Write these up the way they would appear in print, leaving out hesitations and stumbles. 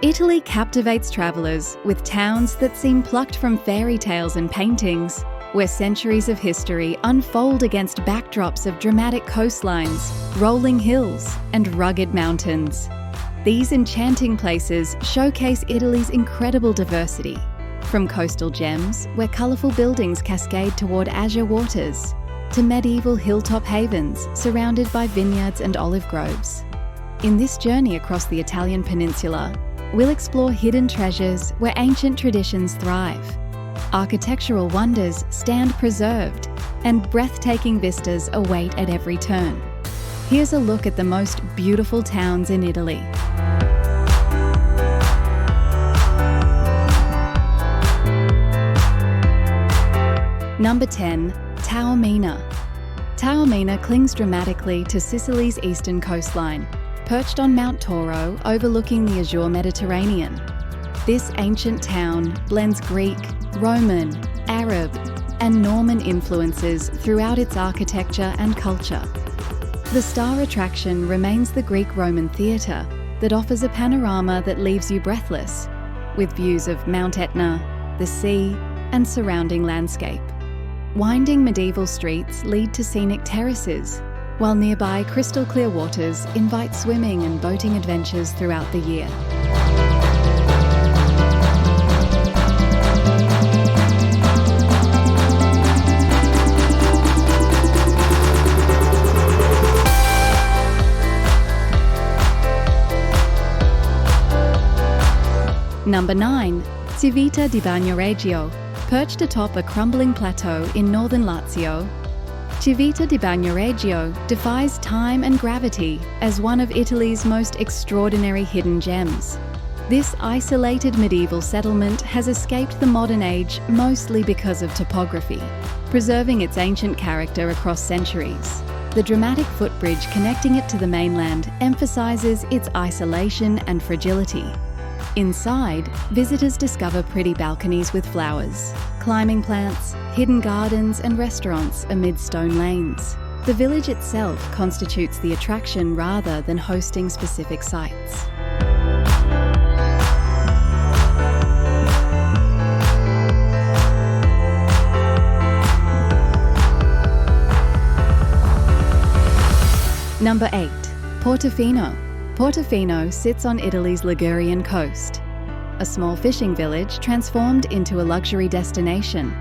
Italy captivates travellers with towns that seem plucked from fairy tales and paintings, where centuries of history unfold against backdrops of dramatic coastlines, rolling hills, and rugged mountains. These enchanting places showcase Italy's incredible diversity, from coastal gems where colourful buildings cascade toward azure waters, to medieval hilltop havens surrounded by vineyards and olive groves. In this journey across the Italian peninsula, we'll explore hidden treasures where ancient traditions thrive. Architectural wonders stand preserved, and breathtaking vistas await at every turn. Here's a look at the most beautiful towns in Italy. Number 10. Tamina. Tamina clings dramatically to Sicily's eastern coastline, perched on Mount Toro overlooking the azure Mediterranean. This ancient town blends Greek, Roman, Arab, and Norman influences throughout its architecture and culture. The star attraction remains the Greek-Roman theatre that offers a panorama that leaves you breathless, with views of Mount Etna, the sea, and surrounding landscape. Winding medieval streets lead to scenic terraces, while nearby crystal clear waters invite swimming and boating adventures throughout the year. Number 9. Civvita di Regio. Perched atop a crumbling plateau in northern Lazio, Civvita di Regio defies time and gravity as one of Italy's most extraordinary hidden gems. This isolated medieval settlement has escaped the modern age mostly because of topography, preserving its ancient character across centuries. The dramatic footbridge connecting it to the mainland emphasises its isolation and fragility. Inside, visitors discover pretty balconies with flowers, climbing plants, hidden gardens and restaurants amid stone lanes. The village itself constitutes the attraction rather than hosting specific sites. Number 8. Portofino. Portofino sits on Italy's Ligurian coast, a small fishing village transformed into a luxury destination.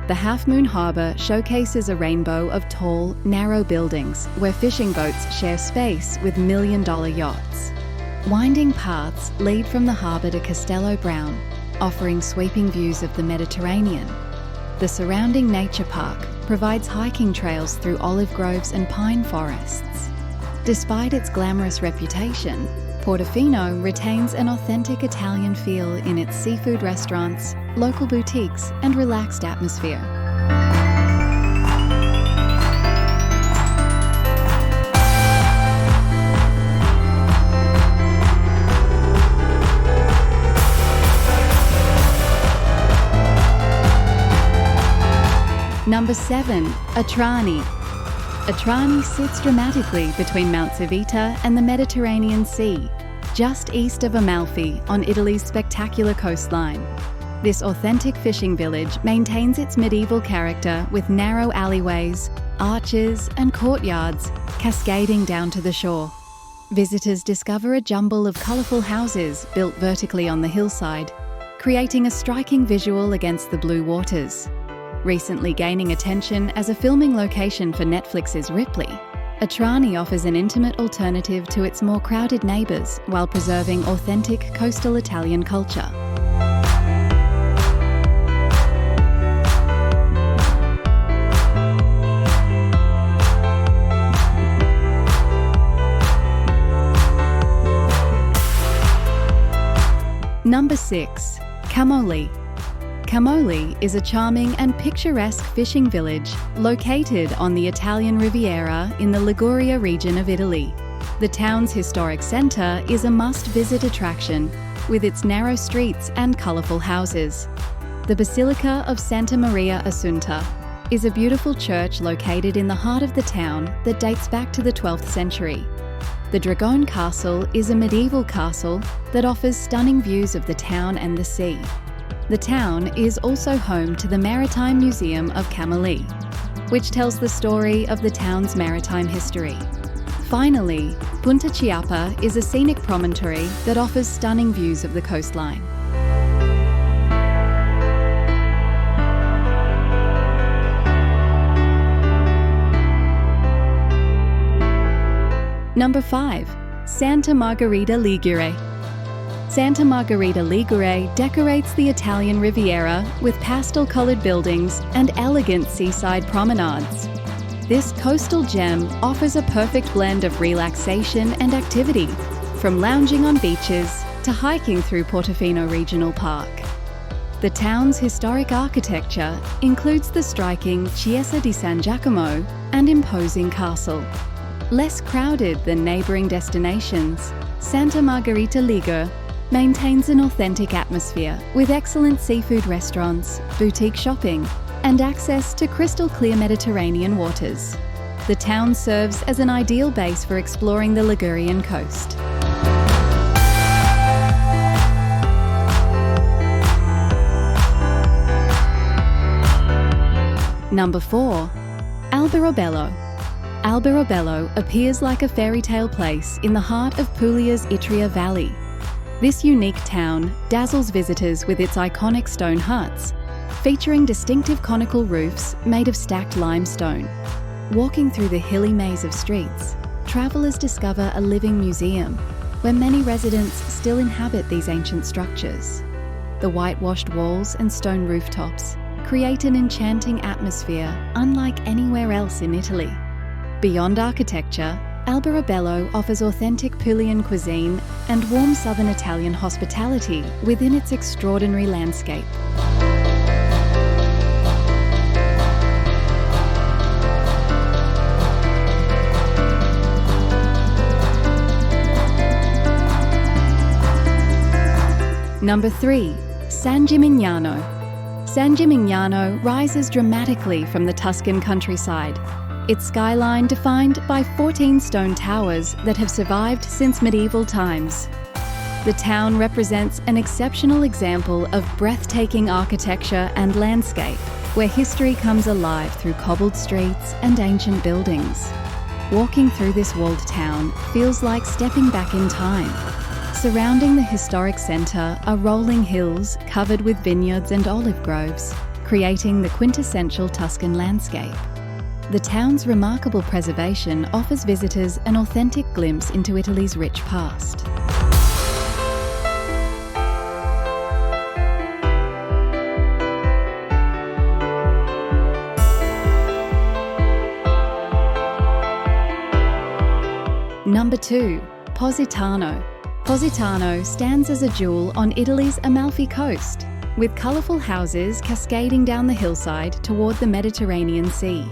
The Half Moon Harbour showcases a rainbow of tall, narrow buildings where fishing boats share space with million-dollar yachts. Winding paths lead from the harbour to Castello Brown, offering sweeping views of the Mediterranean. The surrounding nature park provides hiking trails through olive groves and pine forests. Despite its glamorous reputation, Portofino retains an authentic Italian feel in its seafood restaurants, local boutiques, and relaxed atmosphere. Number 7. Atrani. Atrani sits dramatically between Mount Civvita and the Mediterranean Sea, just east of Amalfi on Italy's spectacular coastline. This authentic fishing village maintains its medieval character with narrow alleyways, arches and courtyards cascading down to the shore. Visitors discover a jumble of colourful houses built vertically on the hillside, creating a striking visual against the blue waters. Recently gaining attention as a filming location for Netflix's Ripley, Atrani offers an intimate alternative to its more crowded neighbours while preserving authentic coastal Italian culture. Number 6. Camolei. Camolei is a charming and picturesque fishing village located on the Italian Riviera in the Ligure region of Italy. The town's historic centre is a must-visit attraction with its narrow streets and colourful houses. The Basilica of Santa Maria Assunta is a beautiful church located in the heart of the town that dates back to the 12th century. The Dragon Castle is a medieval castle that offers stunning views of the town and the sea. The town is also home to the Maritime Museum of Camolei, which tells the story of the town's maritime history. Finally, Punta Chiapa is a scenic promontory that offers stunning views of the coastline. Number 5. Santa Margherita Ligure. Santa Margherita Ligure decorates the Italian Riviera with pastel-coloured buildings and elegant seaside promenades. This coastal gem offers a perfect blend of relaxation and activity, from lounging on beaches to hiking through Portofino Regional Park. The town's historic architecture includes the striking Chiesa di San Giacomo and imposing castle. Less crowded than neighbouring destinations, Santa Margherita Ligure maintains an authentic atmosphere with excellent seafood restaurants, boutique shopping, and access to crystal-clear Mediterranean waters. The town serves as an ideal base for exploring the Ligurian coast. Number 4. Alberelloo. Alberelloo appears like a fairy tale place in the heart of Puglia's Itria Valley. This unique town dazzles visitors with its iconic stone huts, featuring distinctive conical roofs made of stacked limestone. Walking through the hilly maze of streets, travellers discover a living museum where many residents still inhabit these ancient structures. The whitewashed walls and stone rooftops create an enchanting atmosphere unlike anywhere else in Italy. Beyond architecture, Alberelloo offers authentic Puglian cuisine and warm southern Italian hospitality within its extraordinary landscape. Number 3. Sanjimnyano. Sanjimnyano rises dramatically from the Tuscan countryside, its skyline defined by 14 stone towers that have survived since medieval times. The town represents an exceptional example of breathtaking architecture and landscape, where history comes alive through cobbled streets and ancient buildings. Walking through this walled town feels like stepping back in time. Surrounding the historic centre are rolling hills covered with vineyards and olive groves, creating the quintessential Tuscan landscape. The town's remarkable preservation offers visitors an authentic glimpse into Italy's rich past. Number 2. Positano. Positano stands as a jewel on Italy's Amalfi coast, with colourful houses cascading down the hillside toward the Mediterranean Sea.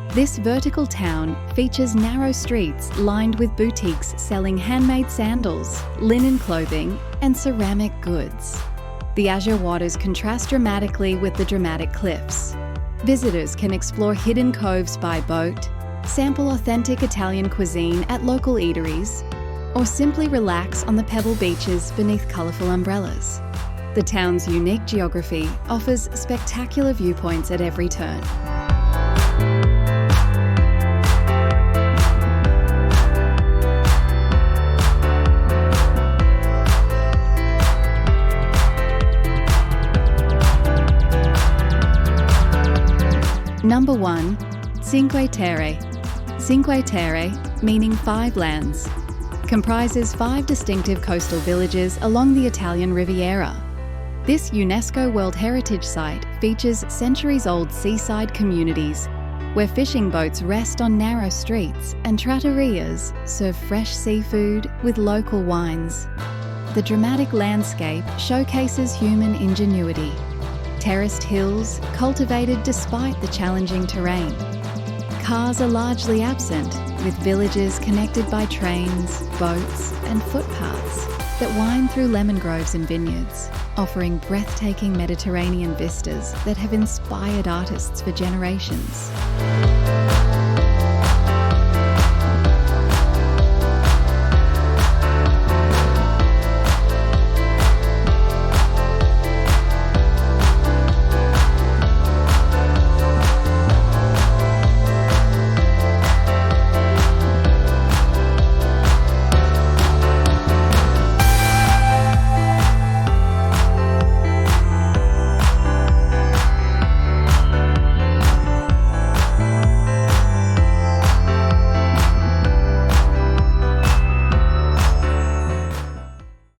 This vertical town features narrow streets lined with boutiques selling handmade sandals, linen clothing, and ceramic goods. The azure waters contrast dramatically with the dramatic cliffs. Visitors can explore hidden coves by boat, sample authentic Italian cuisine at local eateries, or simply relax on the pebble beaches beneath colourful umbrellas. The town's unique geography offers spectacular viewpoints at every turn. Number 1. Cinque Terre. Cinque Terre, meaning 5 lands, comprises 5 distinctive coastal villages along the Italian Riviera. This UNESCO World Heritage Site features centuries-old seaside communities where fishing boats rest on narrow streets and trattorias serve fresh seafood with local wines. The dramatic landscape showcases human ingenuity. Terraced hills cultivated despite the challenging terrain. Cars are largely absent, with villages connected by trains, boats, and footpaths that wind through lemon groves and vineyards, offering breathtaking Mediterranean vistas that have inspired artists for generations.